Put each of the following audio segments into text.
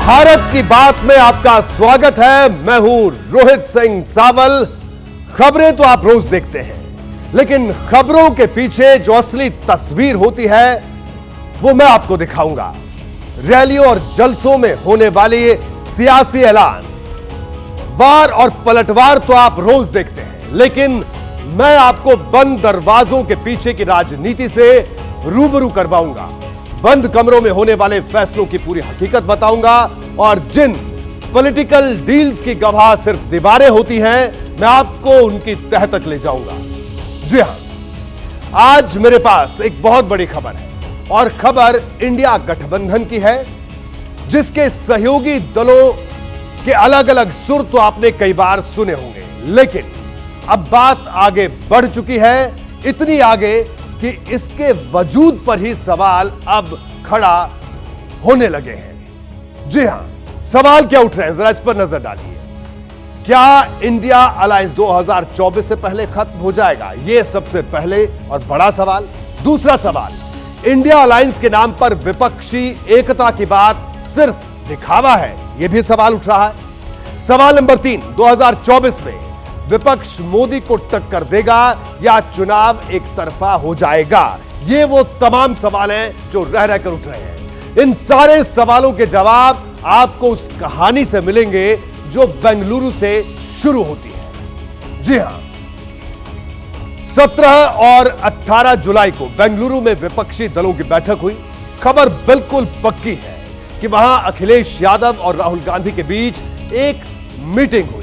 भारत की बात में आपका स्वागत है। मैं हूं रोहित सिंह सावल। खबरें तो आप रोज देखते हैं, लेकिन खबरों के पीछे जो असली तस्वीर होती है वो मैं आपको दिखाऊंगा। रैलियों और जलसों में होने वाली सियासी ऐलान, वार और पलटवार तो आप रोज देखते हैं, लेकिन मैं आपको बंद दरवाजों के पीछे की राजनीति से रूबरू करवाऊंगा। बंद कमरों में होने वाले फैसलों की पूरी हकीकत बताऊंगा और जिन पॉलिटिकल डील्स की गवाह सिर्फ दीवारें होती हैं, मैं आपको उनकी तह तक ले जाऊंगा। जी हां, आज मेरे पास एक बहुत बड़ी खबर है और खबर इंडिया गठबंधन की है, जिसके सहयोगी दलों के अलग अलग सुर तो आपने कई बार सुने होंगे, लेकिन अब बात आगे बढ़ चुकी है, इतनी आगे कि इसके वजूद पर ही सवाल अब खड़ा होने लगे हैं। जी हां, सवाल क्या उठ रहे हैं, जरा इस पर नजर डालिए। क्या इंडिया अलायंस 2024 से पहले खत्म हो जाएगा? यह सबसे पहले और बड़ा सवाल। दूसरा सवाल, इंडिया अलायंस के नाम पर विपक्षी एकता की बात सिर्फ दिखावा है? यह भी सवाल उठ रहा है। सवाल नंबर 3, 2024 में विपक्ष मोदी को टक्कर देगा या चुनाव एक तरफा हो जाएगा? ये वो तमाम सवाल हैं जो रह रहकर उठ रहे हैं। इन सारे सवालों के जवाब आपको उस कहानी से मिलेंगे जो बेंगलुरु से शुरू होती है। जी हां, 17 और 18 जुलाई को बेंगलुरु में विपक्षी दलों की बैठक हुई। खबर बिल्कुल पक्की है कि वहां अखिलेश यादव और राहुल गांधी के बीच एक मीटिंग हुई।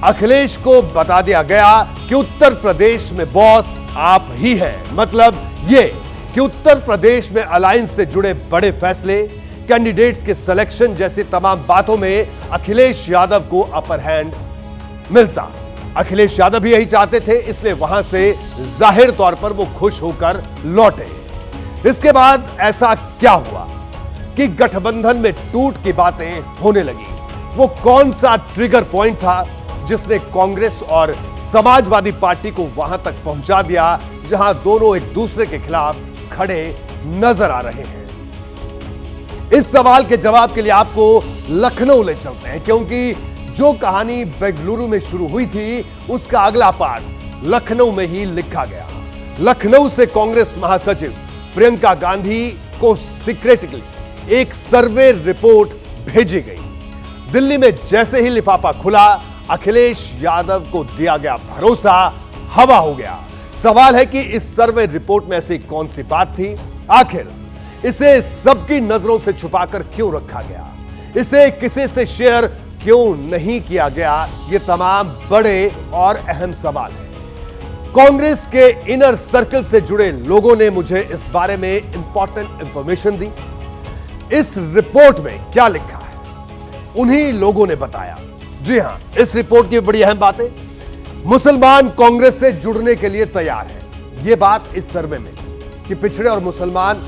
अखिलेश को बता दिया गया कि उत्तर प्रदेश में बॉस आप ही हैं। मतलब यह कि उत्तर प्रदेश में अलायंस से जुड़े बड़े फैसले, कैंडिडेट्स के सिलेक्शन जैसी तमाम बातों में अखिलेश यादव को अपर हैंड मिलता। अखिलेश यादव भी यही चाहते थे, इसलिए वहां से जाहिर तौर पर वो खुश होकर लौटे। इसके बाद ऐसा क्या हुआ कि गठबंधन में टूट की बातें होने लगी? वो कौन सा ट्रिगर पॉइंट था जिसने कांग्रेस और समाजवादी पार्टी को वहां तक पहुंचा दिया जहां दोनों एक दूसरे के खिलाफ खड़े नजर आ रहे हैं? इस सवाल के जवाब के लिए आपको लखनऊ ले चलते हैं, क्योंकि जो कहानी बेंगलुरु में शुरू हुई थी उसका अगला पार्ट लखनऊ में ही लिखा गया। लखनऊ से कांग्रेस महासचिव प्रियंका गांधी को सीक्रेटली एक सर्वे रिपोर्ट भेजी गई। दिल्ली में जैसे ही लिफाफा खुला, अखिलेश यादव को दिया गया भरोसा हवा हो गया। सवाल है कि इस सर्वे रिपोर्ट में ऐसी कौन सी बात थी? आखिर इसे सबकी नजरों से छुपाकर क्यों रखा गया? इसे किसी से शेयर क्यों नहीं किया गया? ये तमाम बड़े और अहम सवाल हैं। कांग्रेस के इनर सर्कल से जुड़े लोगों ने मुझे इस बारे में इंपॉर्टेंट इंफॉर्मेशन दी। इस रिपोर्ट में क्या लिखा है उन्हीं लोगों ने बताया। जी हां, इस रिपोर्ट की बड़ी अहम बात है, मुसलमान कांग्रेस से जुड़ने के लिए तैयार है। यह बात इस सर्वे में कि पिछड़े और मुसलमान,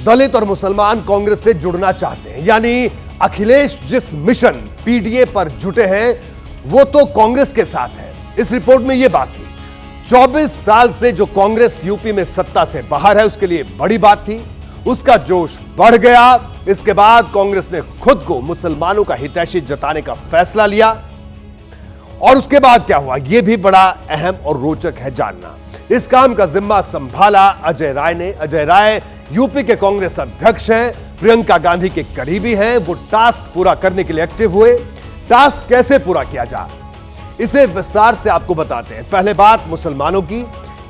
दलित और मुसलमान कांग्रेस से जुड़ना चाहते हैं। यानी अखिलेश जिस मिशन पीडीए पर जुटे हैं वो तो कांग्रेस के साथ है। इस रिपोर्ट में यह बात थी। 24 साल से जो कांग्रेस यूपी में सत्ता से बाहर है उसके लिए बड़ी बात थी। उसका जोश बढ़ गया। इसके बाद कांग्रेस ने खुद को मुसलमानों का हितैषी जताने का फैसला लिया। और उसके बाद क्या हुआ, यह भी बड़ा अहम और रोचक है जानना। इस काम का जिम्मा संभाला अजय राय ने। अजय राय यूपी के कांग्रेस अध्यक्ष हैं, प्रियंका गांधी के करीबी हैं। वो टास्क पूरा करने के लिए एक्टिव हुए। टास्क कैसे पूरा किया जाए, इसे विस्तार से आपको बताते हैं। पहले बात मुसलमानों की।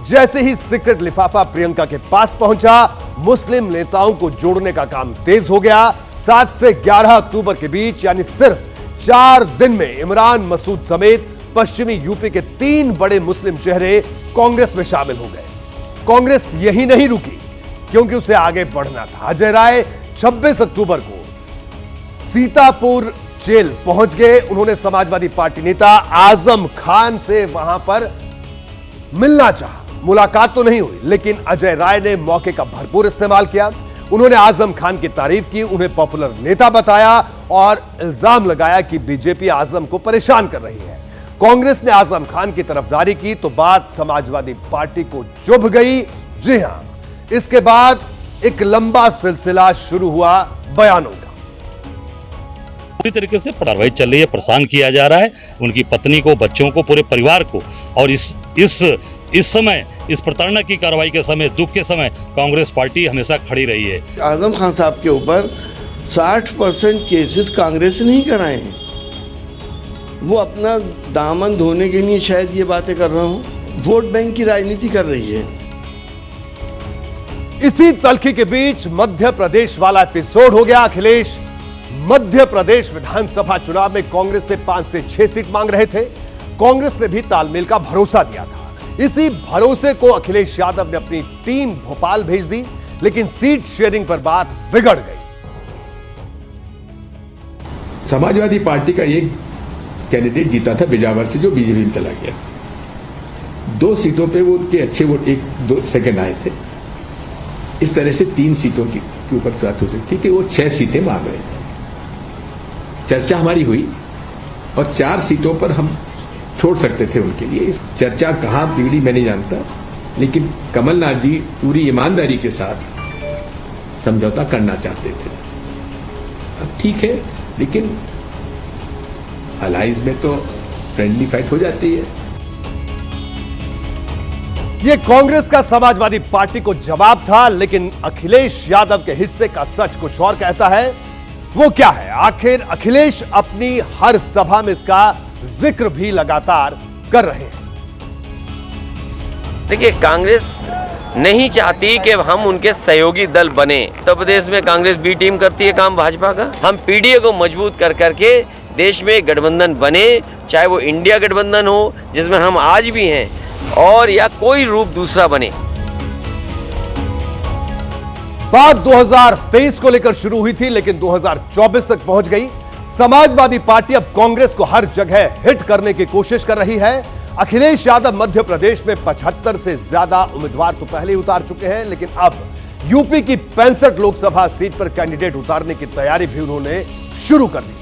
जैसे ही सीक्रेट लिफाफा प्रियंका के पास पहुंचा, मुस्लिम नेताओं को जोड़ने का काम तेज हो गया। 7 से 11 अक्टूबर के बीच, यानी सिर्फ 4 दिन में इमरान मसूद समेत पश्चिमी यूपी के 3 बड़े मुस्लिम चेहरे कांग्रेस में शामिल हो गए। कांग्रेस यही नहीं रुकी, क्योंकि उसे आगे बढ़ना था। अजय राय 26 अक्टूबर को सीतापुर जेल पहुंच गए। उन्होंने समाजवादी पार्टी नेता आजम खान से वहां पर मिलना चाहा। मुलाकात तो नहीं हुई, लेकिन अजय राय ने मौके का भरपूर इस्तेमाल किया। उन्होंने आजम खान की तारीफ की, उन्हें पॉपुलर नेता बताया और इल्जाम लगाया कि बीजेपी आजम को परेशान कर रही है। कांग्रेस ने आजम खान की तरफदारी की तो बात समाजवादी पार्टी को चुभ गई। जी हां, इसके बाद एक लंबा सिलसिला शुरू हुआ बयानों का। पूरी तरीके से कार्रवाई चल रही है, परेशान किया जा रहा है उनकी पत्नी को, बच्चों को, पूरे परिवार को। और इस समय इस प्रताड़ना की कार्रवाई के समय, दुख के समय कांग्रेस पार्टी हमेशा खड़ी रही है। आजम खान साहब के ऊपर 60% केसेस कांग्रेस ने ही कराए हैं। वो अपना दामन धोने के लिए शायद ये बातें कर रहा हूँ, वोट बैंक की राजनीति कर रही है। इसी तल्खी के बीच मध्य प्रदेश वाला एपिसोड हो गया। अखिलेश मध्य प्रदेश विधानसभा चुनाव में कांग्रेस से 5 से 6 सीट मांग रहे थे। कांग्रेस ने भी तालमेल का भरोसा दिया था। इसी भरोसे को अखिलेश यादव ने अपनी टीम भोपाल भेज दी, लेकिन सीट शेयरिंग पर बात बिगड़ गई। समाजवादी पार्टी का एक कैंडिडेट जीता था बिजावर से, जो बीजेपी में चला गया। 2 सीटों पे वो उनके अच्छे वोट 1-2 सेकंड आए थे। इस तरह से 3 सीटों के ऊपर बात हो सकती कि वो 6 सीटें मांग रहे थे। चर्चा हमारी हुई और 4 सीटों पर हम छोड़ सकते थे उनके लिए। चर्चा कहां बिगड़ी मैं नहीं जानता, लेकिन कमलनाथ जी पूरी ईमानदारी के साथ समझौता करना चाहते थे। अब ठीक है, लेकिन अलायंस में तो फ्रेंडली फाइट हो जाती है। यह कांग्रेस का समाजवादी पार्टी को जवाब था, लेकिन अखिलेश यादव के हिस्से का सच कुछ और कहता है। वो क्या है? आखिर अखिलेश अपनी हर सभा में इसका जिक्र भी लगातार कर रहे हैं। देखिए, कांग्रेस नहीं चाहती कि हम उनके सहयोगी दल बने। उत्तर प्रदेश में कांग्रेस बी टीम करती है काम भाजपा का। हम पीडीए को मजबूत कर करके देश में गठबंधन बने, चाहे वो इंडिया गठबंधन हो जिसमें हम आज भी हैं, और या कोई रूप दूसरा बने। बात 2023 को लेकर शुरू हुई थी, लेकिन 2024 तक पहुंच गई। समाजवादी पार्टी अब कांग्रेस को हर जगह हिट करने की कोशिश कर रही है। अखिलेश यादव मध्य प्रदेश में 75 से ज्यादा उम्मीदवार तो पहले ही उतार चुके हैं, लेकिन अब यूपी की 65 लोकसभा सीट पर कैंडिडेट उतारने की तैयारी भी उन्होंने शुरू कर दी है।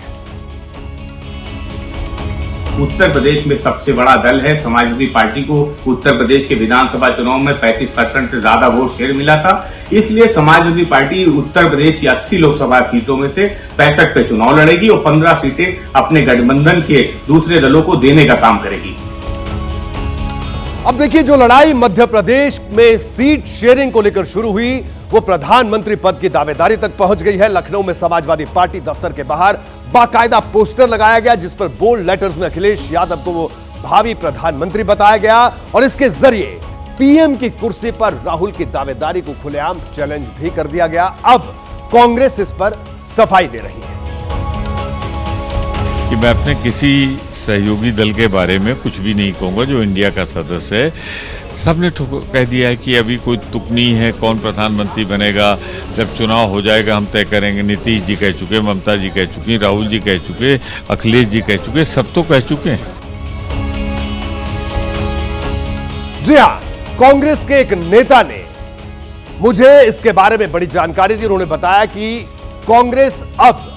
उत्तर प्रदेश में सबसे बड़ा दल है समाजवादी पार्टी को। उत्तर प्रदेश के विधानसभा चुनाव में 35% से ज्यादा वोट शेयर मिला था। इसलिए समाजवादी पार्टी उत्तर प्रदेश की 80 लोकसभा सीटों में से 65 पे चुनाव लड़ेगी और 15 सीटें अपने गठबंधन के दूसरे दलों को देने का काम करेगी। अब देखिए, जो लड़ाई मध्य प्रदेश में सीट शेयरिंग को लेकर शुरू हुई, वो प्रधानमंत्री पद की दावेदारी तक पहुंच गई है। लखनऊ में समाजवादी पार्टी दफ्तर के बाहर बाकायदा पोस्टर लगाया गया, जिस पर बोल्ड लेटर्स में अखिलेश यादव को वो भावी प्रधानमंत्री बताया गया, और इसके जरिए पीएम की कुर्सी पर राहुल की दावेदारी को खुलेआम चैलेंज भी कर दिया गया। अब कांग्रेस इस पर सफाई दे रही है कि मैं अपने किसी सहयोगी दल के बारे में कुछ भी नहीं कहूँगा जो इंडिया का सदस्य है। सबने कह दिया है कि अभी कोई तुक नहीं है कौन प्रधानमंत्री बनेगा, जब चुनाव हो जाएगा हम तय करेंगे। नीतीश जी कह चुके, ममता जी कह चुकी, राहुल जी कह चुके, अखिलेश जी कह चुके, सब तो कह चुके हैं। जी हां, कांग्रेस के एक नेता ने मुझे इसके बारे में बड़ी जानकारी दी। उन्होंने बताया कि कांग्रेस अब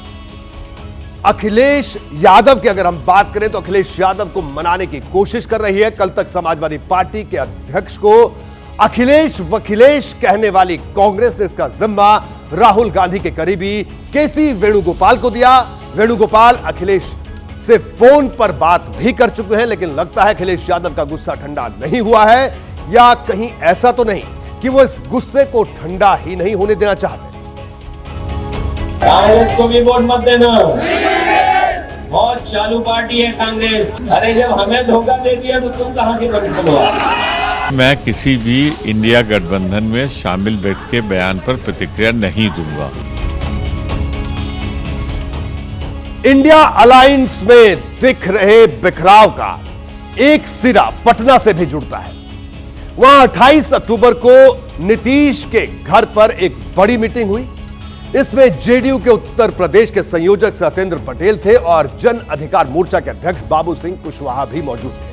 अखिलेश यादव की अगर हम बात करें तो अखिलेश यादव को मनाने की कोशिश कर रही है। कल तक समाजवादी पार्टी के अध्यक्ष को अखिलेश वखिलेश कहने वाली कांग्रेस ने इसका जिम्मा राहुल गांधी के करीबी केसी वेणुगोपाल को दिया। वेणुगोपाल अखिलेश से फोन पर बात भी कर चुके हैं, लेकिन लगता है अखिलेश यादव का गुस्सा ठंडा नहीं हुआ है, या कहीं ऐसा तो नहीं कि वो इस गुस्से को ठंडा ही नहीं होने देना चाहते। कांग्रेस को भी वोट मत देना, बहुत चालू पार्टी है कांग्रेस। अरे जब हमें धोखा दे दिया तो तुम कहां की बड़ी हो। मैं किसी भी इंडिया गठबंधन में शामिल व्यक्ति के बयान पर प्रतिक्रिया नहीं दूंगा। इंडिया अलायंस में दिख रहे बिखराव का एक सिरा पटना से भी जुड़ता है। वहां 28 अक्टूबर को नीतीश के घर पर एक बड़ी मीटिंग हुई। इसमें जेडीयू के उत्तर प्रदेश के संयोजक सत्येंद्र पटेल थे और जन अधिकार मोर्चा के अध्यक्ष बाबू सिंह कुशवाहा भी मौजूद थे।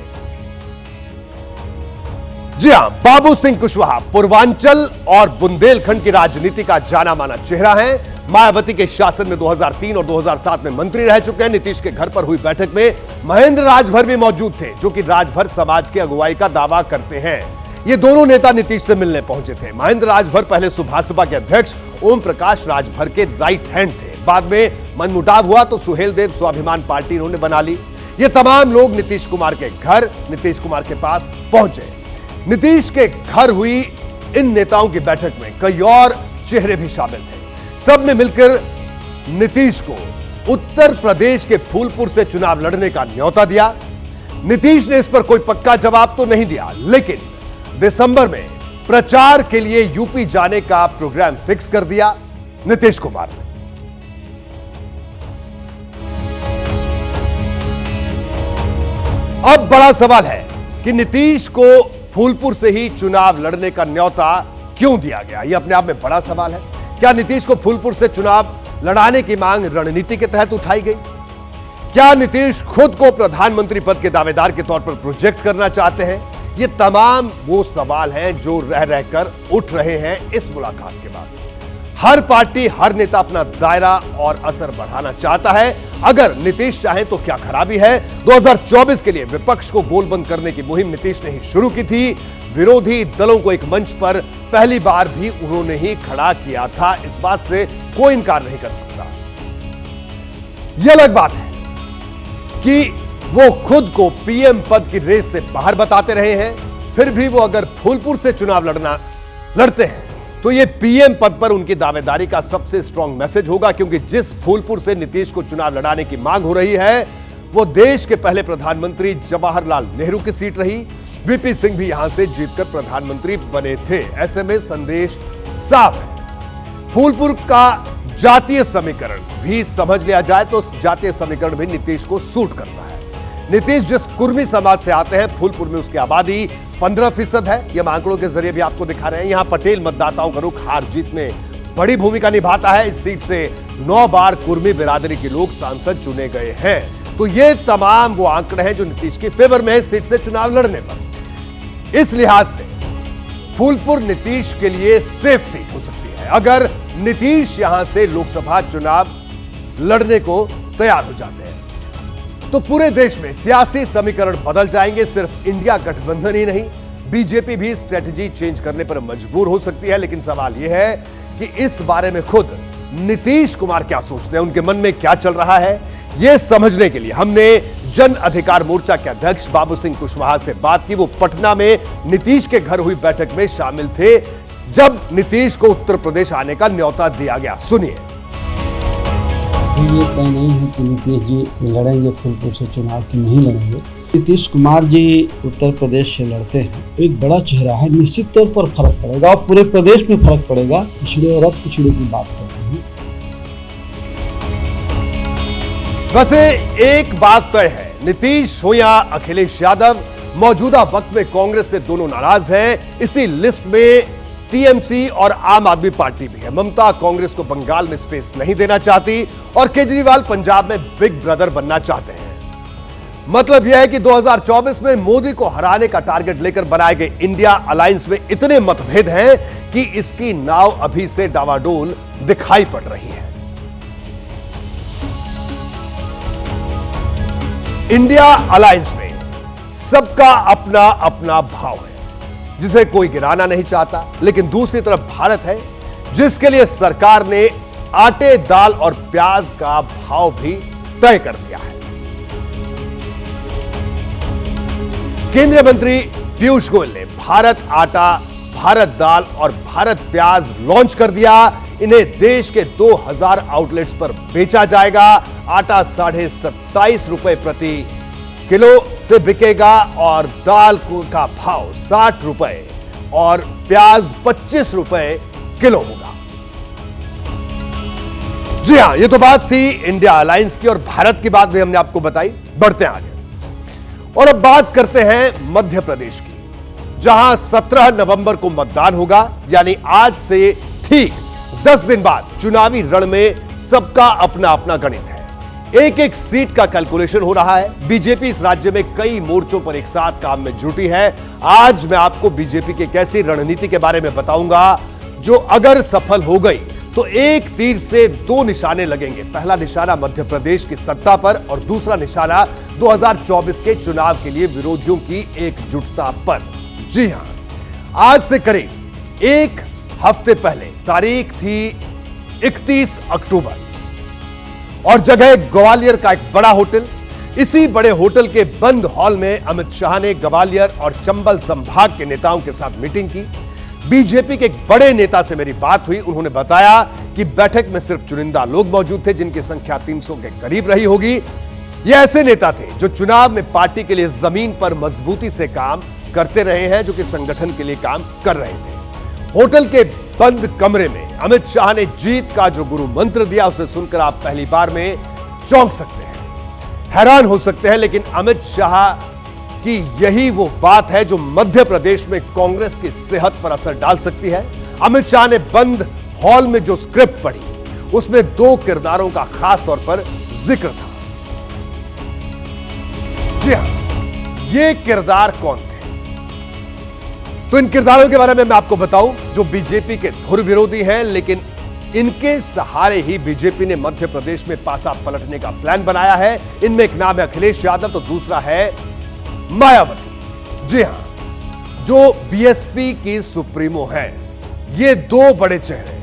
जी हां, बाबू सिंह कुशवाहा पूर्वांचल और बुंदेलखंड की राजनीति का जाना माना चेहरा है। मायावती के शासन में 2003 और 2007 में मंत्री रह चुके हैं। नीतीश के घर पर हुई बैठक में महेंद्र राजभर भी मौजूद थे, जो कि राजभर समाज की अगुवाई का दावा करते हैं। ये दोनों नेता नीतीश से मिलने पहुंचे थे। महेंद्र राजभर पहले सुभाषपा के अध्यक्ष ओम प्रकाश राजभर के राइट हैंड थे। बाद में मनमुटाव हुआ तो सुहेलदेव स्वाभिमान पार्टी इन्होंने बना ली। ये तमाम लोग नीतीश कुमार के घर, नीतीश कुमार के पास पहुंचे। नीतीश के घर हुई इन नेताओं की बैठक में कई और चेहरे भी शामिल थे। सबने मिलकर नीतीश को उत्तर प्रदेश के फूलपुर से चुनाव लड़ने का न्योता दिया। नीतीश ने इस पर कोई पक्का जवाब तो नहीं दिया, लेकिन दिसंबर में प्रचार के लिए यूपी जाने का प्रोग्राम फिक्स कर दिया नीतीश कुमार ने। अब बड़ा सवाल है कि नीतीश को फूलपुर से ही चुनाव लड़ने का न्योता क्यों दिया गया? यह अपने आप में बड़ा सवाल है। क्या नीतीश को फूलपुर से चुनाव लड़ाने की मांग रणनीति के तहत उठाई गई? क्या नीतीश खुद को प्रधानमंत्री पद के दावेदार के तौर पर प्रोजेक्ट करना चाहते हैं? ये तमाम वो सवाल हैं जो रह रहकर उठ रहे हैं इस मुलाकात के बाद। हर पार्टी, हर नेता अपना दायरा और असर बढ़ाना चाहता है। अगर नीतीश चाहे तो क्या खराबी है? 2024 के लिए विपक्ष को गोलबंद करने की मुहिम नीतीश ने ही शुरू की थी। विरोधी दलों को एक मंच पर पहली बार भी उन्होंने ही खड़ा किया था। इस बात से कोई इनकार नहीं कर सकता। यह अलग बात है कि वो खुद को पीएम पद की रेस से बाहर बताते रहे हैं, फिर भी वो अगर फूलपुर से चुनाव लड़ते हैं तो ये पीएम पद पर उनकी दावेदारी का सबसे स्ट्रांग मैसेज होगा, क्योंकि जिस फूलपुर से नीतीश को चुनाव लड़ाने की मांग हो रही है वो देश के पहले प्रधानमंत्री जवाहरलाल नेहरू की सीट रही। वीपी सिंह भी यहां से जीतकर प्रधानमंत्री बने थे। ऐसे में संदेश साफ है। फूलपुर का जातीय समीकरण भी समझ लिया जाए तो जातीय समीकरण भी नीतीश को सूट करता है। नीतीश जिस कुर्मी समाज से आते हैं, फूलपुर में उसकी आबादी 15% है। यह आंकड़ों के जरिए भी आपको दिखा रहे हैं। यहां पटेल मतदाताओं का रुख हार जीत में बड़ी भूमिका निभाता है। इस सीट से 9 बार कुर्मी बिरादरी के लोग सांसद चुने गए हैं। तो ये तमाम वो आंकड़े हैं जो नीतीश के फेवर में है सीट से चुनाव लड़ने पर। इस लिहाज से फूलपुर नीतीश के लिए सेफ सीट हो सकती है अगर नीतीश यहां से लोकसभा चुनाव लड़ने को तैयार हो जाते हैं तो पूरे देश में सियासी समीकरण बदल जाएंगे। सिर्फ इंडिया गठबंधन ही नहीं, बीजेपी भी स्ट्रेटजी चेंज करने पर मजबूर हो सकती है। लेकिन सवाल यह है कि इस बारे में खुद नीतीश कुमार क्या सोचते हैं, उनके मन में क्या चल रहा है, यह समझने के लिए हमने जन अधिकार मोर्चा के अध्यक्ष बाबू सिंह कुशवाहा से बात की। वो पटना में नीतीश के घर हुई बैठक में शामिल थे जब नीतीश को उत्तर प्रदेश आने का न्योता दिया गया। सुनिए। ये तय नहीं है कि नीतीश जी लड़ेंगे फूलपुर से चुनाव की नहीं लड़ेंगे। नीतीश कुमार जी उत्तर प्रदेश से लड़ते हैं, एक बड़ा चेहरा है, निश्चित तौर पर फर्क पड़ेगा और पूरे प्रदेश में फर्क पड़ेगा। पिछड़े और पिछड़े की बात करते हैं। वैसे एक बात तय है, नीतीश हो या अखिलेश यादव, मौजूदा वक्त में कांग्रेस से दोनों नाराज हैं। इसी लिस्ट में टीएमसी और आम आदमी पार्टी भी है। ममता कांग्रेस को बंगाल में स्पेस नहीं देना चाहती और केजरीवाल पंजाब में बिग ब्रदर बनना चाहते हैं। मतलब यह है कि 2024 में मोदी को हराने का टारगेट लेकर बनाए गए इंडिया अलायंस में इतने मतभेद हैं कि इसकी नाव अभी से डावाडोल दिखाई पड़ रही है। इंडिया अलायंस में सबका अपना अपना भाव है जिसे कोई गिराना नहीं चाहता, लेकिन दूसरी तरफ भारत है जिसके लिए सरकार ने आटे, दाल और प्याज का भाव भी तय कर दिया है। केंद्रीय मंत्री पीयूष गोयल ने भारत आटा, भारत दाल और भारत प्याज लॉन्च कर दिया। इन्हें देश के 2000 आउटलेट्स पर बेचा जाएगा। आटा 27.5 रुपए प्रति किलो से बिकेगा और दाल का भाव 60 रुपए और प्याज 25 रुपए किलो होगा। जी हां, ये तो बात थी इंडिया अलायंस की और भारत की बात भी हमने आपको बताई। बढ़ते हैं आगे और अब बात करते हैं मध्य प्रदेश की, जहां 17 नवंबर को मतदान होगा। यानी आज से ठीक 10 दिन बाद चुनावी रण में सबका अपना अपना गणित है। एक एक सीट का कैलकुलेशन हो रहा है। बीजेपी इस राज्य में कई मोर्चों पर एक साथ काम में जुटी है। आज मैं आपको बीजेपी की कैसी रणनीति के बारे में बताऊंगा जो अगर सफल हो गई तो एक तीर से 2 निशाने लगेंगे। पहला निशाना मध्य प्रदेश की सत्ता पर और दूसरा निशाना 2024 के चुनाव के लिए विरोधियों की एकजुटता पर। जी हां, आज से करीब एक हफ्ते पहले तारीख थी 31 अक्टूबर और जगह ग्वालियर का एक बड़ा होटल। इसी बड़े होटल के बंद हॉल में अमित शाह ने ग्वालियर और चंबल संभाग के नेताओं के साथ मीटिंग की। बीजेपी के एक बड़े नेता से मेरी बात हुई। उन्होंने बताया कि बैठक में सिर्फ चुनिंदा लोग मौजूद थे, जिनकी संख्या 300 के करीब रही होगी। ये ऐसे नेता थे जो चुनाव में पार्टी के लिए जमीन पर मजबूती से काम करते रहे हैं, जो कि संगठन के लिए काम कर रहे थे। होटल के बंद कमरे में अमित शाह ने जीत का जो गुरु मंत्र दिया, उसे सुनकर आप पहली बार में चौंक सकते हैं, हैरान हो सकते हैं। लेकिन अमित शाह की यही वो बात है जो मध्य प्रदेश में कांग्रेस की सेहत पर असर डाल सकती है। अमित शाह ने बंद हॉल में जो स्क्रिप्ट पढ़ी, उसमें 2 किरदारों का खास तौर पर जिक्र था। जी हां, ये किरदार कौन थे? तो इन किरदारों के बारे में मैं आपको बताऊं, जो बीजेपी के धुर विरोधी हैं, लेकिन इनके सहारे ही बीजेपी ने मध्य प्रदेश में पासा पलटने का प्लान बनाया है। इनमें एक नाम है अखिलेश यादव, तो दूसरा है मायावती। जी हां, जो बीएसपी की सुप्रीमो है। ये 2 बड़े चेहरे।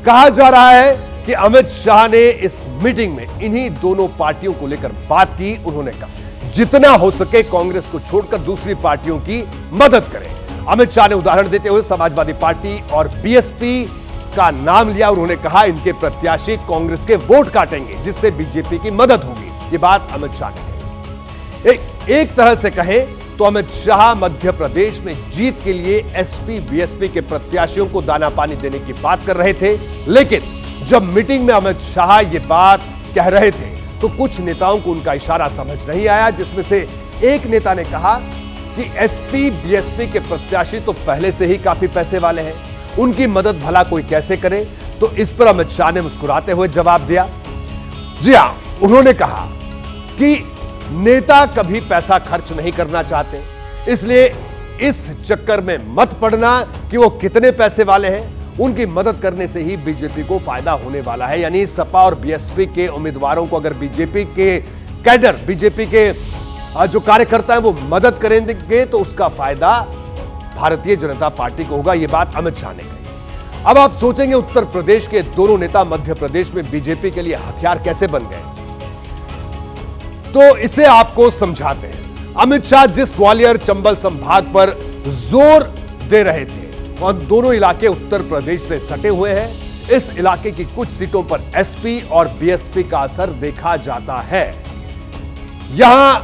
कहा जा रहा है कि अमित शाह ने इस मीटिंग में इन्हीं दोनों पार्टियों को लेकर बात की। उन्होंने कहा जितना हो सके कांग्रेस को छोड़कर दूसरी पार्टियों की मदद करें। अमित शाह ने उदाहरण देते हुए समाजवादी पार्टी और बीएसपी का नाम लिया। उन्होंने कहा इनके प्रत्याशी कांग्रेस के वोट काटेंगे, जिससे बीजेपी की मदद होगी। ये बात अमित शाह ने कही। एक तरह से कहें तो अमित शाह मध्य प्रदेश में जीत के लिए एसपी बीएसपी के प्रत्याशियों को दाना पानी देने की बात कर रहे थे। लेकिन जब मीटिंग में अमित शाह ये बात कह रहे थे तो कुछ नेताओं को उनका इशारा समझ नहीं आया, जिसमें से एक नेता ने कहा कि एसपी बीएसपी के प्रत्याशी तो पहले से ही काफी पैसे वाले हैं, उनकी मदद भला कोई कैसे करे। तो इस पर अमित शाह ने मुस्कुराते हुए जवाब दिया। जी हां, उन्होंने कहा कि नेता कभी पैसा खर्च नहीं करना चाहते, इसलिए इस चक्कर में मत पड़ना कि वो कितने पैसे वाले हैं। उनकी मदद करने से ही बीजेपी को फायदा होने वाला है। यानी सपा और बीएसपी के उम्मीदवारों को अगर बीजेपी के कैडर, बीजेपी के जो कार्यकर्ता है वो मदद करेंगे तो उसका फायदा भारतीय जनता पार्टी को होगा। यह बात अमित शाह ने कही। अब आप सोचेंगे उत्तर प्रदेश के दोनों नेता मध्य प्रदेश में बीजेपी के लिए हथियार कैसे बन गए, तो इसे आपको समझाते हैं। अमित शाह जिस ग्वालियर चंबल संभाग पर जोर दे रहे थे, और दोनों इलाके उत्तर प्रदेश से सटे हुए हैं। इस इलाके की कुछ सीटों पर एसपी और बीएसपी का असर देखा जाता है। यहां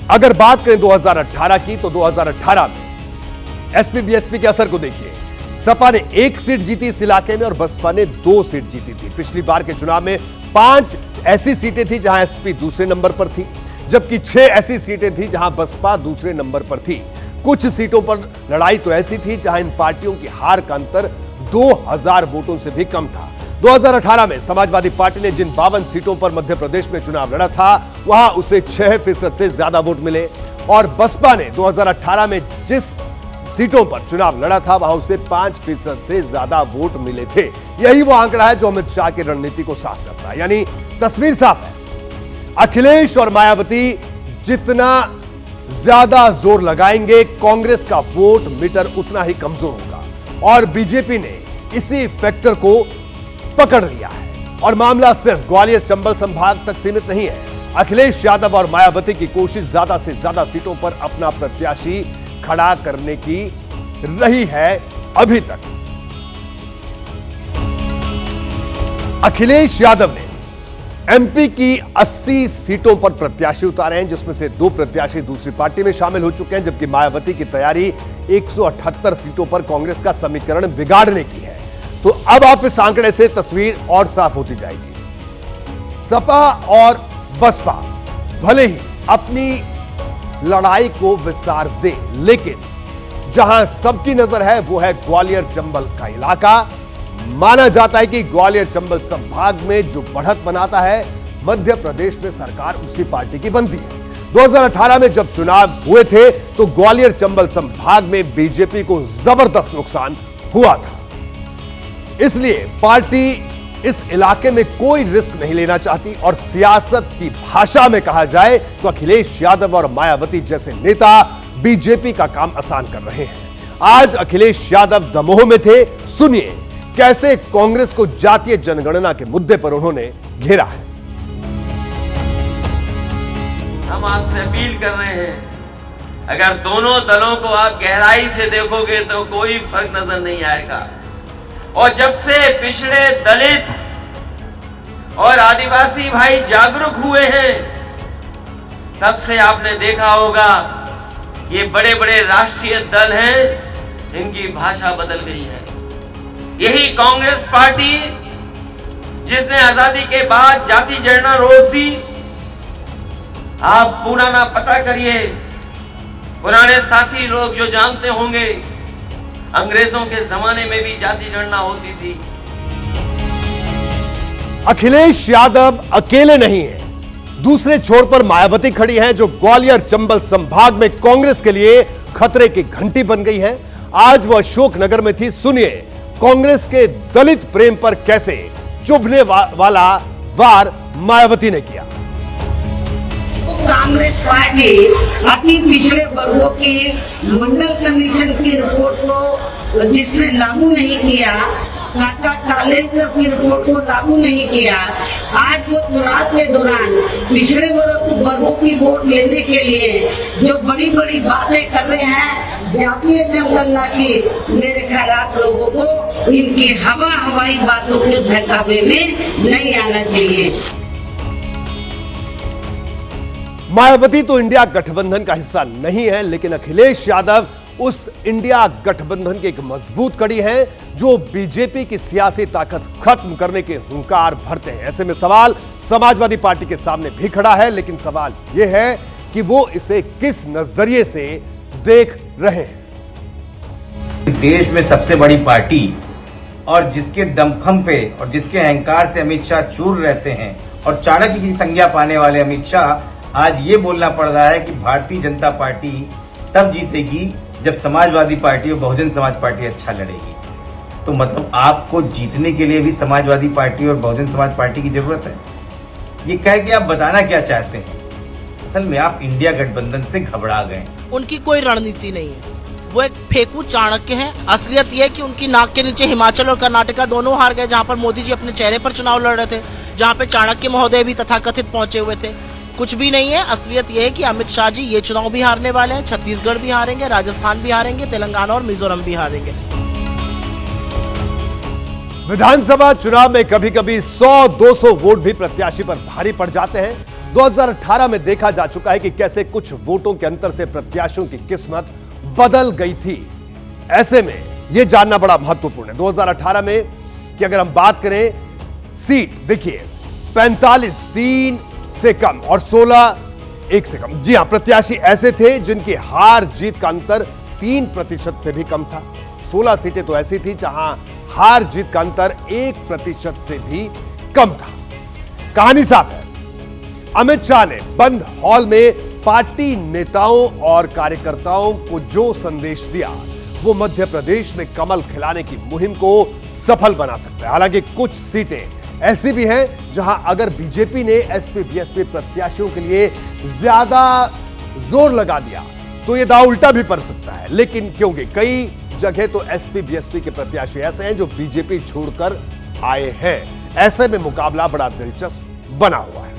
अगर बात करें 2018 की, तो 2018 में एसपी बीएसपी के असर को देखिए। सपा ने 1 सीट जीती इस इलाके में और बसपा ने 2 सीट जीती थी। पिछली बार के चुनाव में 5 ऐसी सीटें थी जहां एसपी दूसरे नंबर पर थी, जबकि 6 ऐसी सीटें थी जहां बसपा दूसरे नंबर पर थी। कुछ सीटों पर लड़ाई तो ऐसी थी जहां इन पार्टियों की हार का अंतर 2000 वोटों से भी कम था। 2018 में समाजवादी पार्टी ने जिन 52 सीटों पर मध्य प्रदेश में चुनाव लड़ा था, वहां उसे 6% से ज्यादा वोट मिले, और बसपा ने 2018 में जिस सीटों पर चुनाव लड़ा था वहां उसे 5% से ज्यादा वोट मिले थे। यही वो आंकड़ा है जो अमित शाह की रणनीति को साफ करता है। यानी तस्वीर साफ है, अखिलेश और मायावती जितना ज्यादा जोर लगाएंगे, कांग्रेस का वोट मीटर उतना ही कमजोर होगा। और बीजेपी ने इसी फैक्टर को पकड़ लिया है। और मामला सिर्फ ग्वालियर चंबल संभाग तक सीमित नहीं है। अखिलेश यादव और मायावती की कोशिश ज्यादा से ज्यादा सीटों पर अपना प्रत्याशी खड़ा करने की रही है अभी तक। अखिलेश यादव ने एमपी की 80 सीटों पर प्रत्याशी उतारे हैं, जिसमें से 2 प्रत्याशी दूसरी पार्टी में शामिल हो चुके हैं, जबकि मायावती की तैयारी 178 सीटों पर कांग्रेस का समीकरण बिगाड़ने की है। तो अब आप इस आंकड़े से तस्वीर और साफ होती जाएगी। सपा और बसपा भले ही अपनी लड़ाई को विस्तार दे, लेकिन जहां सबकी नजर है वो है ग्वालियर चंबल का इलाका। माना जाता है कि ग्वालियर चंबल संभाग में जो बढ़त बनाता है, मध्य प्रदेश में सरकार उसी पार्टी की बनती है। 2018 में जब चुनाव हुए थे तो ग्वालियर चंबल संभाग में बीजेपी को जबरदस्त नुकसान हुआ था। इसलिए पार्टी इस इलाके में कोई रिस्क नहीं लेना चाहती, और सियासत की भाषा में कहा जाए तो अखिलेश यादव और मायावती जैसे नेता बीजेपी का काम आसान कर रहे हैं। आज अखिलेश यादव दमोह में थे, सुनिए कैसे कांग्रेस को जातीय जनगणना के मुद्दे पर उन्होंने घेरा है। हम आपसे अपील कर रहे हैं, अगर दोनों दलों को आप गहराई से देखोगे तो कोई फर्क नजर नहीं आएगा। और जब से पिछड़े, दलित और आदिवासी भाई जागरूक हुए हैं, तब से आपने देखा होगा ये बड़े बड़े राष्ट्रीय दल हैं, इनकी भाषा बदल गई है। यही कांग्रेस पार्टी जिसने आजादी के बाद जाति जनगणना रोक दी, आप पुराना पता करिए, पुराने साथी लोग जो जानते होंगे, अंग्रेजों के जमाने में भी जाति जनगणना होती थी। अखिलेश यादव अकेले नहीं है, दूसरे छोर पर मायावती खड़ी है, जो ग्वालियर चंबल संभाग में कांग्रेस के लिए खतरे की घंटी बन गई है। आज वो अशोकनगर में थी। सुनिए कांग्रेस के दलित प्रेम पर कैसे चुभने वाला वार मायावती ने किया। कांग्रेस पार्टी अपनी पिछड़े वर्गों की मंडल कमीशन की रिपोर्ट को जिसने लागू नहीं किया, काका कालेश्वर की रिपोर्ट को लागू नहीं किया, आज वो चुनाव के दौरान पिछड़े वर्गों की वोट लेने के लिए जो बड़ी बड़ी बातें कर रहे हैं जातीय जनगणना की, मेरे ख्याल आप लोगों को इनकी हवाई बातों के बहकावे में नहीं आना चाहिए। मायावती तो इंडिया गठबंधन का हिस्सा नहीं है, लेकिन अखिलेश यादव उस इंडिया गठबंधन की एक मजबूत कड़ी है जो बीजेपी की सियासी ताकत खत्म करने के हुंकार भरते हैं। ऐसे में सवाल समाजवादी पार्टी के सामने भी खड़ा है, लेकिन सवाल यह है कि वो इसे किस नजरिए से देख रहे हैं। देश में सबसे बड़ी पार्टी और जिसके दमखम पे और जिसके अहंकार से अमित शाह चूर रहते हैं और चाणक्य की संज्ञा पाने वाले अमित शाह आज ये बोलना पड़ रहा है कि भारतीय जनता पार्टी तब जीतेगी जब समाजवादी पार्टी और बहुजन समाज पार्टी अच्छा लड़ेगी। तो मतलब आपको जीतने के लिए भी समाजवादी पार्टी और बहुजन समाज पार्टी की जरूरत है। ये कह के आप बताना क्या चाहते हैं? असल में आप इंडिया गठबंधन से घबरा गए। उनकी कोई रणनीति नहीं है, वो एक फेंकू चाणक्य हैं। असलियत यह है कि उनकी नाक के नीचे हिमाचल और कर्नाटका दोनों हार गए, जहां पर मोदी जी अपने चेहरे पर चुनाव लड़ रहे थे, जहां पे चाणक्य महोदय भी तथाकथित पहुंचे हुए थे। कुछ भी नहीं है। असलियत यह है कि अमित शाह जी ये चुनाव भी हारने वाले हैं, छत्तीसगढ़ भी हारेंगे, राजस्थान भी हारेंगे, तेलंगाना और मिजोरम भी हारेंगे। विधानसभा चुनाव में कभी कभी 100-200 वोट भी प्रत्याशी पर भारी पड़ जाते हैं। 2018 में देखा जा चुका है कि कैसे कुछ वोटों के अंतर से प्रत्याशियों की किस्मत बदल गई थी। ऐसे में यह जानना बड़ा महत्वपूर्ण है 2018 में कि अगर हम बात करें सीट, देखिए 45 3 से कम और 16 1 से कम। जी हां, प्रत्याशी ऐसे थे जिनकी हार जीत का अंतर 3% से भी कम था। 16 सीटें तो ऐसी थी जहां हार जीत का अंतर 1% से भी कम था। कहानी साफ है, अमित शाह ने बंद हॉल में पार्टी नेताओं और कार्यकर्ताओं को जो संदेश दिया, वो मध्य प्रदेश में कमल खिलाने की मुहिम को सफल बना सकता है। हालांकि कुछ सीटें ऐसी भी हैं जहां अगर बीजेपी ने एसपी बीएसपी प्रत्याशियों के लिए ज्यादा जोर लगा दिया तो यह दांव उल्टा भी पड़ सकता है। लेकिन क्योंकि कई जगह तो एसपी बीएसपी के प्रत्याशी ऐसे हैं जो बीजेपी छोड़कर आए हैं, ऐसे में मुकाबला बड़ा दिलचस्प बना हुआ है।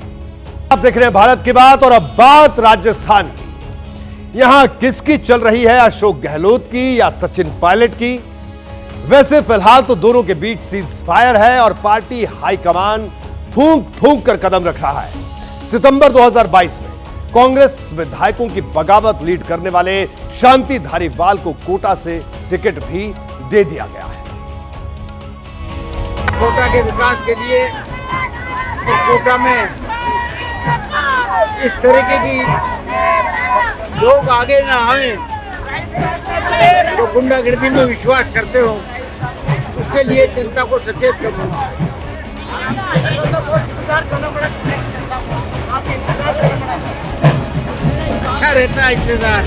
आप देख रहे हैं भारत की बात, और अब बात राजस्थान की। यहां किसकी चल रही है, अशोक गहलोत की या सचिन पायलट की? वैसे फिलहाल तो दोनों के बीच सीज फायर है और पार्टी हाईकमान फूंक फूंक कर कदम रख रहा है। सितंबर 2022 में कांग्रेस विधायकों की बगावत लीड करने वाले शांति धारीवाल को कोटा से टिकट भी दे दिया गया है। कोटा के विकास के लिए तो कोटा में इस तरीके की लोग आगे ना आए तो गुंडागर्दी में विश्वास करते हो, उसके लिए जनता को सचेत करना। अच्छा रहता है इंतजार।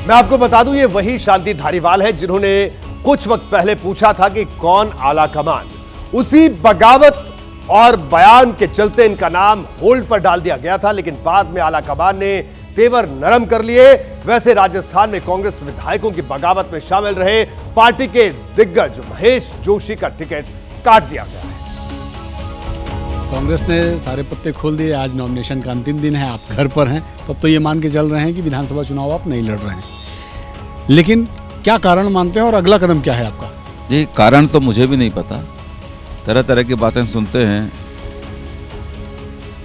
मैं आपको बता दूं, ये वही शांति धारीवाल है जिन्होंने कुछ वक्त पहले पूछा था कि कौन आला कमान। उसी बगावत और बयान के चलते इनका नाम होल्ड पर डाल दिया गया था, लेकिन बाद में आला कमान ने तेवर नरम कर लिए। वैसे राजस्थान में कांग्रेस विधायकों की बगावत में शामिल रहे पार्टी के दिग्गज महेश जोशी का टिकट काट दिया गया है। कांग्रेस ने सारे पत्ते खोल दिए। आज नॉमिनेशन का अंतिम दिन है, आप घर पर हैं, तो अब तो ये मान के चल रहे हैं कि विधानसभा चुनाव आप नहीं लड़ रहे हैं। लेकिन क्या कारण मानते हैं और अगला कदम क्या है आपका? जी, कारण तो मुझे भी नहीं पता, तरह तरह की बातें सुनते हैं,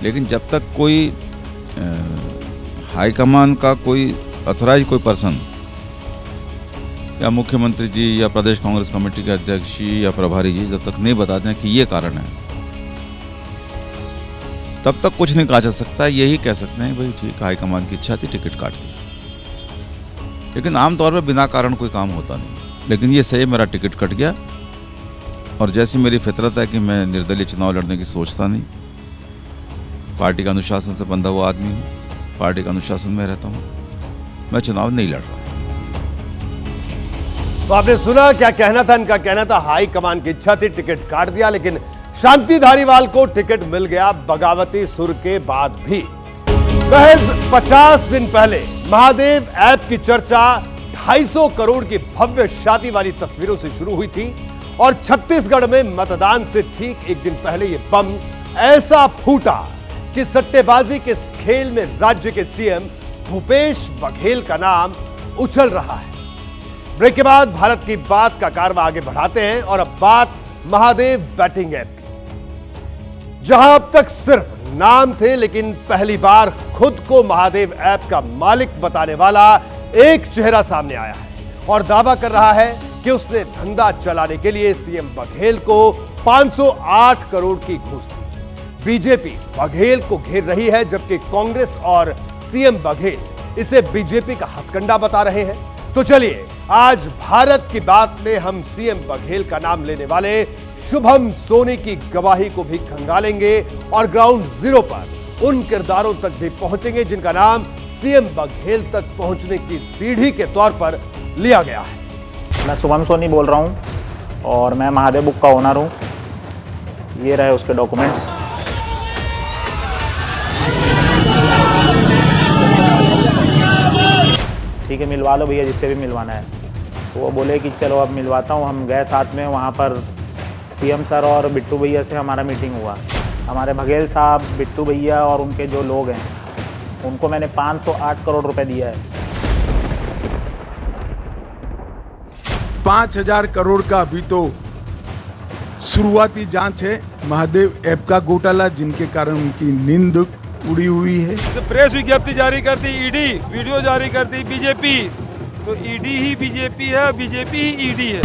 लेकिन जब तक कोई हाईकमान का कोई अथॉराइज कोई पर्सन या मुख्यमंत्री जी या प्रदेश कांग्रेस कमेटी के अध्यक्ष जी या प्रभारी जी जब तक नहीं बताते हैं कि ये कारण है, तब तक कुछ नहीं कहा जा सकता। यही कह सकते हैं भाई ठीक, हाईकमान की इच्छा थी, टिकट काट दी। लेकिन आमतौर पर बिना कारण कोई काम होता नहीं। लेकिन ये सही, मेरा टिकट कट गया और जैसी मेरी फितरत है कि मैं निर्दलीय चुनाव लड़ने की सोचता नहीं। पार्टी का अनुशासन से बंधा हुआ आदमी हूँ, पार्टी का अनुशासन में रहता हूँ, मैं चुनाव नहीं लड़ रहा। तो आपने सुना क्या कहना था इनका? कहना था हाई कमान की इच्छा थी, टिकट काट दिया। लेकिन शांति धारीवाल को टिकट मिल गया बगावती सुर के बाद भी। महज 50 दिन पहले महादेव ऐप की चर्चा 250 करोड़ की भव्य शादी वाली तस्वीरों से शुरू हुई थी और छत्तीसगढ़ में मतदान से ठीक एक दिन पहले यह बम ऐसा फूटा कि सट्टेबाजी के इस खेल में राज्य के सीएम भूपेश बघेल का नाम उछल रहा है। ब्रेक के बाद भारत की बात का कारवा आगे बढ़ाते हैं और अब बात महादेव बैटिंग ऐप की, जहां अब तक सिर्फ नाम थे, लेकिन पहली बार खुद को महादेव ऐप का मालिक बताने वाला एक चेहरा सामने आया है और दावा कर रहा है कि उसने धंधा चलाने के लिए सीएम बघेल को 508 करोड़ की घूस दी। बीजेपी बघेल को घेर रही है, जबकि कांग्रेस और सीएम बघेल इसे बीजेपी का हथकंडा बता रहे हैं। तो चलिए आज भारत की बात में हम सीएम बघेल का नाम लेने वाले शुभम सोनी की गवाही को भी खंगालेंगे और ग्राउंड जीरो पर उन किरदारों तक भी पहुंचेंगे जिनका नाम सीएम बघेल तक पहुंचने की सीढ़ी के तौर पर लिया गया है। मैं शुभम सोनी बोल रहा हूं और मैं महादेव बुक का ओनर हूं। ये रहे उसके डॉक्यूमेंट्स। ठीक है, मिलवा लो भैया, जिससे भी मिलवाना है। तो वो बोले कि चलो अब मिलवाता हूँ। हम गए साथ में, वहाँ पर सीएम सर और बिट्टू भैया से हमारा मीटिंग हुआ। हमारे बघेल साहब, बिट्टू भैया और उनके जो लोग हैं उनको मैंने 508 करोड़ रुपए दिया है। 5000 करोड़ का अभी तो शुरुआती जांच है महादेव ऐप का घोटाला, जिनके कारण उनकी नींद उड़ी हुई है। प्रेस विज्ञप्ति जारी करती ईडी, वीडियो जारी करती बीजेपी, तो ईडी ही बीजेपी है, बीजेपी ही ईडी है।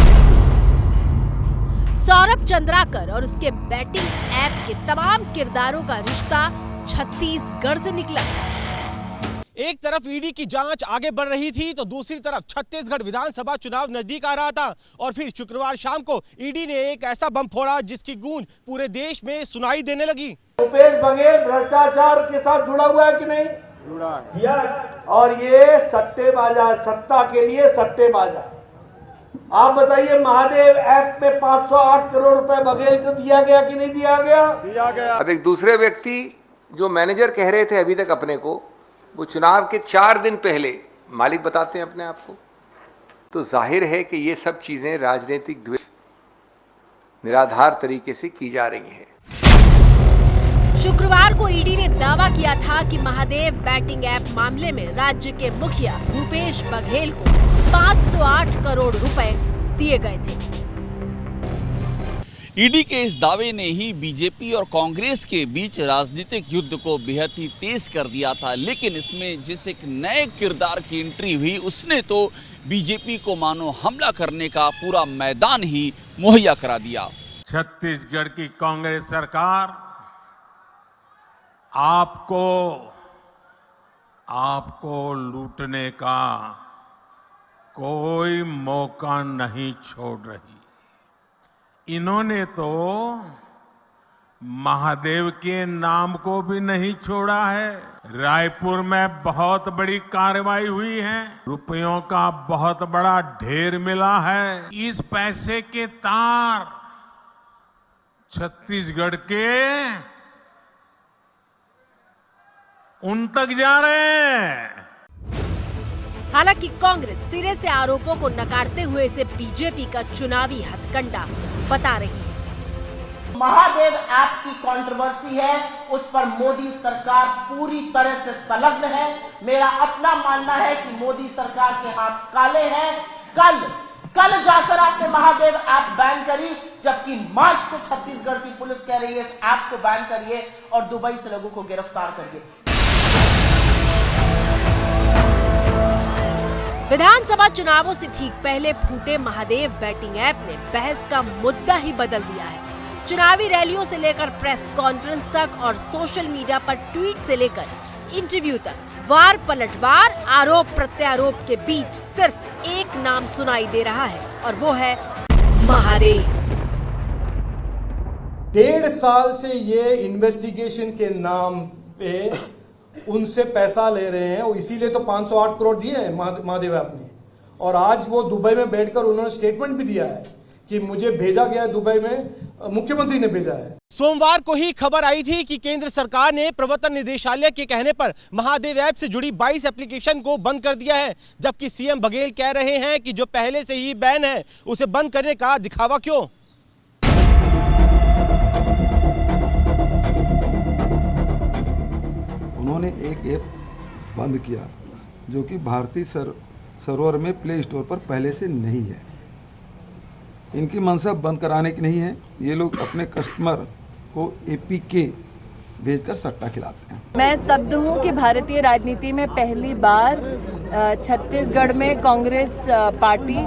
सौरभ चंद्राकर और उसके बैटिंग ऐप के तमाम किरदारों का रिश्ता छत्तीसगढ़ से निकला था। एक तरफ ईडी की जांच आगे बढ़ रही थी तो दूसरी तरफ छत्तीसगढ़ विधानसभा चुनाव नजदीक आ रहा था और फिर शुक्रवार शाम को ईडी ने एक ऐसा बम फोड़ा जिसकी गूंज पूरे देश में सुनाई देने लगी। भूपेश बघेल भ्रष्टाचार के साथ जुड़ा हुआ है कि नहीं? जुड़ा है। और ये सट्टेबाजा, सत्ता के लिए सट्टेबाजा। आप बताइए, महादेव ऐप में 508 करोड़ रुपए बघेल को दिया गया कि नहीं दिया गया? दिया गया। अब एक दूसरे व्यक्ति जो मैनेजर कह रहे थे अभी तक अपने को, वो चुनाव के 4 दिन पहले मालिक बताते हैं अपने आप को। तो जाहिर है कि ये सब चीजें राजनीतिक द्वेष निराधार तरीके से की जा रही हैं। शुक्रवार को ईडी ने दावा किया था कि महादेव बैटिंग ऐप मामले में राज्य के मुखिया भूपेश बघेल को 508 करोड़ रुपए दिए गए थे। ईडी के इस दावे ने ही बीजेपी और कांग्रेस के बीच राजनीतिक युद्ध को बेहद ही तेज कर दिया था। लेकिन इसमें जिस एक नए किरदार की एंट्री हुई, उसने तो बीजेपी को मानो हमला करने का पूरा मैदान ही मुहैया करा दिया। छत्तीसगढ़ की कांग्रेस सरकार आपको लूटने का कोई मौका नहीं छोड़ रही। इन्होंने तो महादेव के नाम को भी नहीं छोड़ा है। रायपुर में बहुत बड़ी कार्रवाई हुई है, रुपयों का बहुत बड़ा ढेर मिला है। इस पैसे के तार छत्तीसगढ़ के उन तक जा रहे हैं। हालांकि कांग्रेस सिरे से आरोपों को नकारते हुए इसे बीजेपी का चुनावी हथकंडा बता रही है। महादेव ऐप की कंट्रोवर्सी है, उस पर मोदी सरकार पूरी तरह से संलग्न है। मेरा अपना मानना है कि मोदी सरकार के हाथ काले हैं। कल जाकर आपने महादेव ऐप बैन करी, जबकि मार्च से छत्तीसगढ़ की पुलिस कह रही है इस ऐप को बैन करिए और दुबई से लोगों को गिरफ्तार करिए। विधानसभा चुनावों से ठीक पहले फूटे महादेव बैटिंग ऐप ने बहस का मुद्दा ही बदल दिया है। चुनावी रैलियों से लेकर प्रेस कॉन्फ्रेंस तक और सोशल मीडिया पर ट्वीट से लेकर इंटरव्यू तक वार पलटवार, आरोप प्रत्यारोप के बीच सिर्फ एक नाम सुनाई दे रहा है और वो है महादेव। 1.5 साल से ये इन्वेस्टिगेशन के नाम पे उनसे पैसा ले रहे हैं और इसीलिए तो 508 करोड़ दिए हैं महादेव ऐप ने। और आज वो दुबई में बैठकर उन्होंने स्टेटमेंट भी दिया है कि मुझे भेजा गया है दुबई में, मुख्यमंत्री ने भेजा है। सोमवार को ही खबर आई थी कि केंद्र सरकार ने प्रवर्तन निदेशालय के कहने पर महादेव ऐप से जुड़ी 22 एप्लीकेशन को बंद कर दिया है, जबकि सीएम बघेल कह रहे हैं कि जो पहले से ही बैन है उसे बंद करने का दिखावा क्यों। उन्होंने एक ऐप बंद किया जो कि भारतीय सर्वर में प्ले स्टोर पर पहले से नहीं है। इनकी मंशा बंद कराने की नहीं है, ये लोग अपने कस्टमर को APK भेजकर सट्टा खिलाते हैं। मैं स्तब्ध हूँ कि भारतीय राजनीति में पहली बार छत्तीसगढ़ में कांग्रेस पार्टी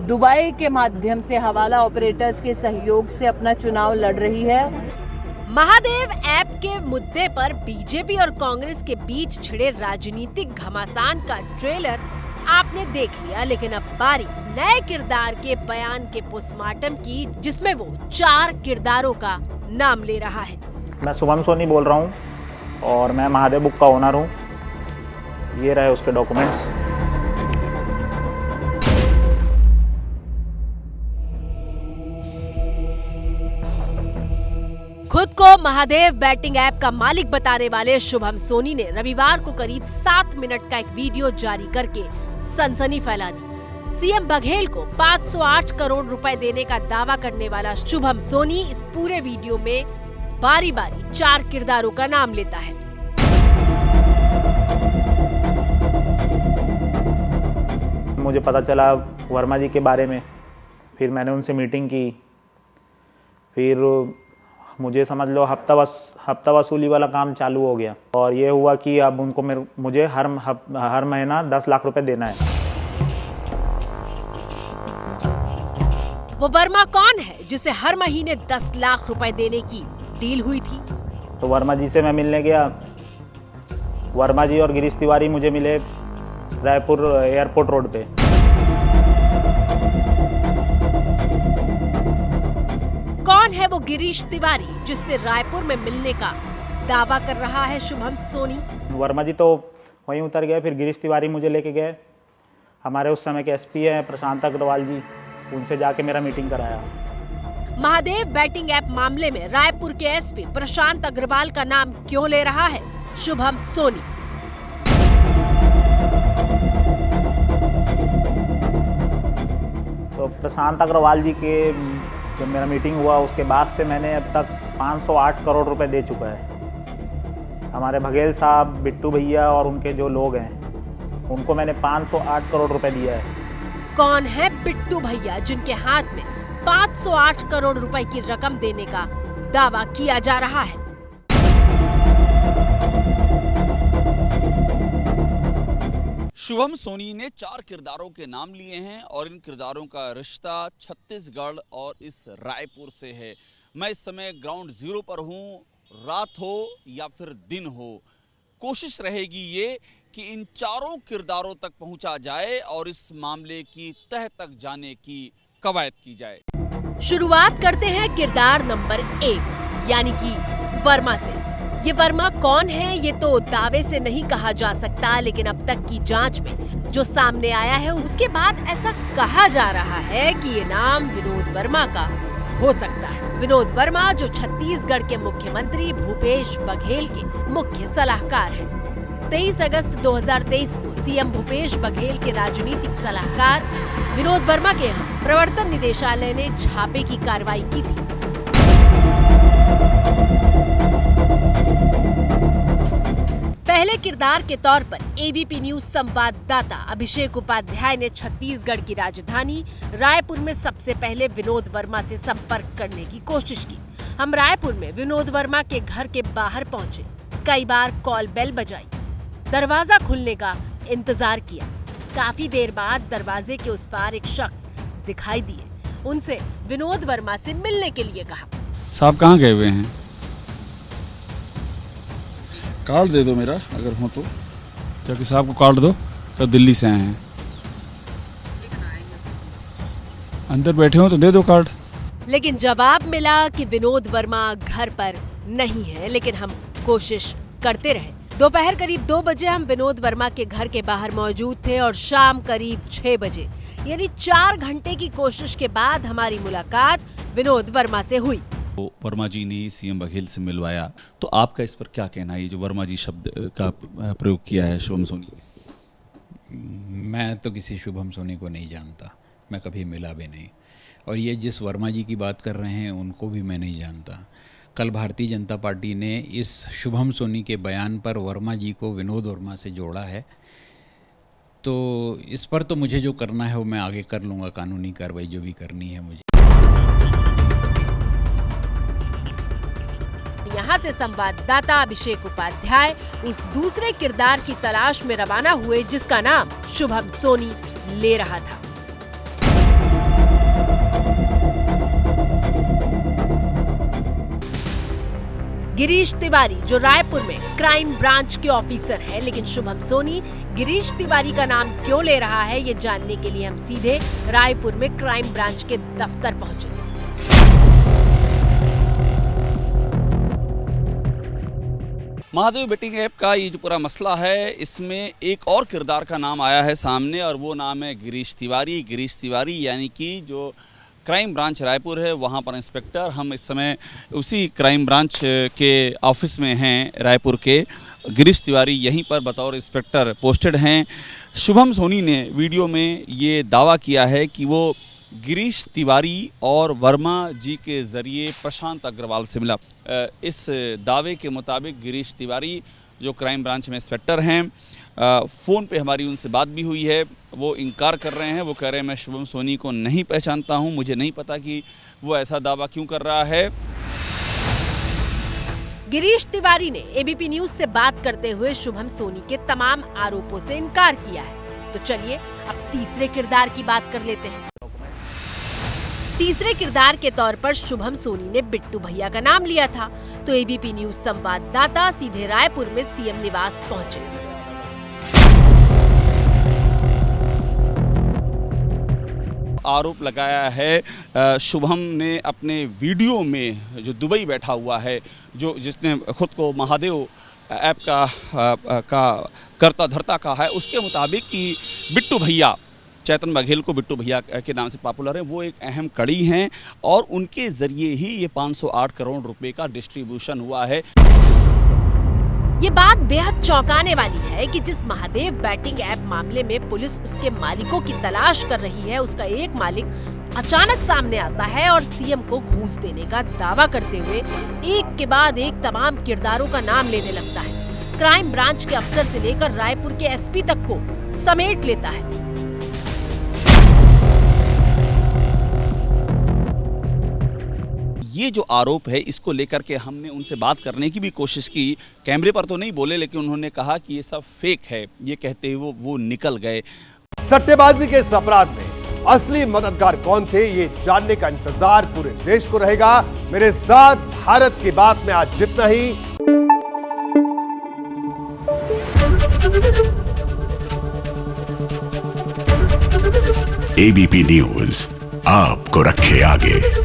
दुबई के माध्यम से हवाला ऑपरेटर्स के सहयोग से अपना चुनाव लड़ रही है। महादेव ऐप के मुद्दे पर बीजेपी और कांग्रेस के बीच छिड़े राजनीतिक घमासान का ट्रेलर आपने देख लिया, लेकिन अब बारी नए किरदार के बयान के पोस्टमार्टम की, जिसमें वो 4 किरदारों का नाम ले रहा है। मैं शुभम सोनी बोल रहा हूँ और मैं महादेव बुक का ओनर हूँ। ये रहे उसके डॉक्यूमेंट्स। खुद को महादेव बैटिंग ऐप का मालिक बताने वाले शुभम सोनी ने रविवार को करीब 7 मिनट का एक वीडियो जारी करके सनसनी फैला दी। सीएम बघेल को 508 करोड़ रुपए देने का दावा करने वाला शुभम सोनी इस पूरे वीडियो में बारी बारी 4 किरदारों का नाम लेता है। मुझे पता चला वर्मा जी के बारे में, फिर मैंने उनसे मीटिंग की, फिर मुझे समझ लो हफ्ता वसूली वाला काम चालू हो गया और ये हुआ कि अब उनको मुझे हर महीना 10 लाख रुपए देना है। वो वर्मा कौन है जिसे हर महीने 10 लाख रुपए देने की डील हुई थी? तो वर्मा जी से मैं मिलने गया। वर्मा जी और गिरीश तिवारी मुझे मिले रायपुर एयरपोर्ट रोड पे। कौन है वो गिरीश तिवारी जिससे रायपुर में मिलने का दावा कर रहा है शुभम सोनी? वर्मा जी तो वहीं उतर गए, फिर गिरीश तिवारी मुझे लेके गए। हमारे उस समय के SP हैं प्रशांत अग्रवाल जी, उनसे जाके मेरा मीटिंग कराया। महादेव बैटिंग ऐप मामले में रायपुर के SP प्रशांत अग्रवाल का नाम क्यों ले रहा है शुभम सोनी? तो प्रशांत अग्रवाल जी के जब मेरा मीटिंग हुआ उसके बाद से मैंने अब तक 508 करोड़ रुपए दे चुका है। हमारे बघेल साहब, बिट्टू भैया और उनके जो लोग हैं उनको मैंने 508 करोड़ रुपए दिया है। कौन है बिट्टू भैया जिनके हाथ में 508 करोड़ रुपए की रकम देने का दावा किया जा रहा है? शुभम सोनी ने 4 किरदारों के नाम लिए हैं और इन किरदारों का रिश्ता छत्तीसगढ़ और इस रायपुर से है। मैं इस समय ग्राउंड जीरो पर हूँ। रात हो या फिर दिन हो, कोशिश रहेगी ये कि इन चारों किरदारों तक पहुंचा जाए और इस मामले की तह तक जाने की कवायद की जाए। शुरुआत करते हैं किरदार नंबर 1 यानी कि वर्मा से। ये वर्मा कौन है ये तो दावे से नहीं कहा जा सकता, लेकिन अब तक की जांच में जो सामने आया है उसके बाद ऐसा कहा जा रहा है कि ये नाम विनोद वर्मा का हो सकता है। विनोद वर्मा जो छत्तीसगढ़ के मुख्यमंत्री भूपेश बघेल के मुख्य सलाहकार हैं। 23 अगस्त 2023 को सीएम भूपेश बघेल के राजनीतिक सलाहकार विनोद वर्मा के यहाँ प्रवर्तन निदेशालय ने छापे की कार्रवाई की थी। पहले किरदार के तौर पर एबीपी न्यूज संवाददाता अभिषेक उपाध्याय ने छत्तीसगढ़ की राजधानी रायपुर में सबसे पहले विनोद वर्मा से संपर्क करने की कोशिश की। हम रायपुर में विनोद वर्मा के घर के बाहर पहुंचे, कई बार कॉल बेल बजाई, दरवाजा खुलने का इंतजार किया। काफी देर बाद दरवाजे के उस पार एक शख्स दिखाई दिए। उनसे विनोद वर्मा से मिलने के लिए कहा। साहब कहाँ गए हुए हैं? कार्ड दे दो मेरा अगर हो तो। क्या साहब को कार्ड दो, तो दिल्ली से आए हैं। अंदर बैठे हो तो दे दो कार्ड। लेकिन जवाब मिला कि विनोद वर्मा घर पर नहीं है, लेकिन हम कोशिश करते रहे। दोपहर करीब 2 बजे हम विनोद वर्मा के घर के बाहर मौजूद थे और शाम करीब 6 बजे, यानी 4 घंटे की कोशिश के बाद हमारी मुलाकात विनोद वर्मा से हुई। तो वर्मा जी ने सीएम बघेल से मिलवाया, तो आपका इस पर क्या कहना है? ये जो वर्मा जी शब्द का प्रयोग किया है शुभम सोनी। मैं तो किसी शुभम सोनी को नहीं जानता, मैं कभी मिला भी नहीं, और ये जिस वर्मा जी की बात कर रहे हैं उनको भी मैं नहीं जानता। कल भारतीय जनता पार्टी ने इस शुभम सोनी के बयान पर वर्मा जी को विनोद वर्मा से जोड़ा है, तो इस पर तो मुझे जो करना है वो मैं आगे कर लूँगा, कानूनी कार्रवाई जो भी करनी है मुझे। यहाँ से संवाददाता अभिषेक उपाध्याय उस दूसरे किरदार की तलाश में रवाना हुए जिसका नाम शुभम सोनी ले रहा था। गिरीश तिवारी जो रायपुर में क्राइम ब्रांच के ऑफिसर है, लेकिन शुभम सोनी गिरीश तिवारी का नाम क्यों ले रहा है ये जानने के लिए हम सीधे रायपुर में क्राइम ब्रांच के दफ्तर पहुंचे। महादेव बेटिंग ऐप का ये जो पूरा मसला है, इसमें एक और किरदार का नाम आया है सामने, और वो नाम है गिरीश तिवारी। गिरीश तिवारी यानी कि जो क्राइम ब्रांच रायपुर है वहाँ पर इंस्पेक्टर। हम इस समय उसी क्राइम ब्रांच के ऑफिस में हैं रायपुर के। गिरीश तिवारी यहीं पर बतौर इंस्पेक्टर पोस्टेड हैं। शुभम सोनी ने वीडियो में ये दावा किया है कि वो गिरीश तिवारी और वर्मा जी के ज़रिए प्रशांत अग्रवाल से मिला। इस दावे के मुताबिक गिरीश तिवारी जो क्राइम ब्रांच में इंस्पेक्टर हैं, फ़ोन पे हमारी उनसे बात भी हुई है, वो इनकार कर रहे हैं। वो कह रहे हैं मैं शुभम सोनी को नहीं पहचानता हूं, मुझे नहीं पता कि वो ऐसा दावा क्यों कर रहा है। गिरीश तिवारी ने एबीपी न्यूज से बात करते हुए शुभम सोनी के तमाम आरोपों से इनकार किया है। तो चलिए अब तीसरे किरदार की बात कर लेते हैं। तीसरे किरदार के तौर पर शुभम सोनी ने बिट्टू भैया का नाम लिया था, तो एबीपी न्यूज संवाददाता सीधे रायपुर में सीएम निवास पहुंचे। आरोप लगाया है शुभम ने अपने वीडियो में, जो दुबई बैठा हुआ है, जो जिसने खुद को महादेव ऐप का करता धरता कहा है, उसके मुताबिक कि बिट्टू भैया, चेतन बघेल को बिट्टू भैया के नाम से पॉपुलर है, वो एक अहम कड़ी हैं और उनके ज़रिए ही ये 508 करोड़ रुपए का डिस्ट्रीब्यूशन हुआ है। ये बात बेहद चौंकाने वाली है कि जिस महादेव बैटिंग ऐप मामले में पुलिस उसके मालिकों की तलाश कर रही है, उसका एक मालिक अचानक सामने आता है और सीएम को घूस देने का दावा करते हुए एक के बाद एक तमाम किरदारों का नाम लेने लगता है। क्राइम ब्रांच के अफसर से लेकर रायपुर के एसपी तक को समेट लेता है। ये जो आरोप है, इसको लेकर के हमने उनसे बात करने की भी कोशिश की। कैमरे पर तो नहीं बोले, लेकिन उन्होंने कहा कि ये सब फेक है। ये कहते हुए वो निकल गए। सट्टेबाजी के इस अपराध में असली मददगार कौन थे, ये जानने का इंतजार पूरे देश को रहेगा। मेरे साथ भारत की बात में आज जितना ही। एबीपी न्यूज आपको रखे आगे।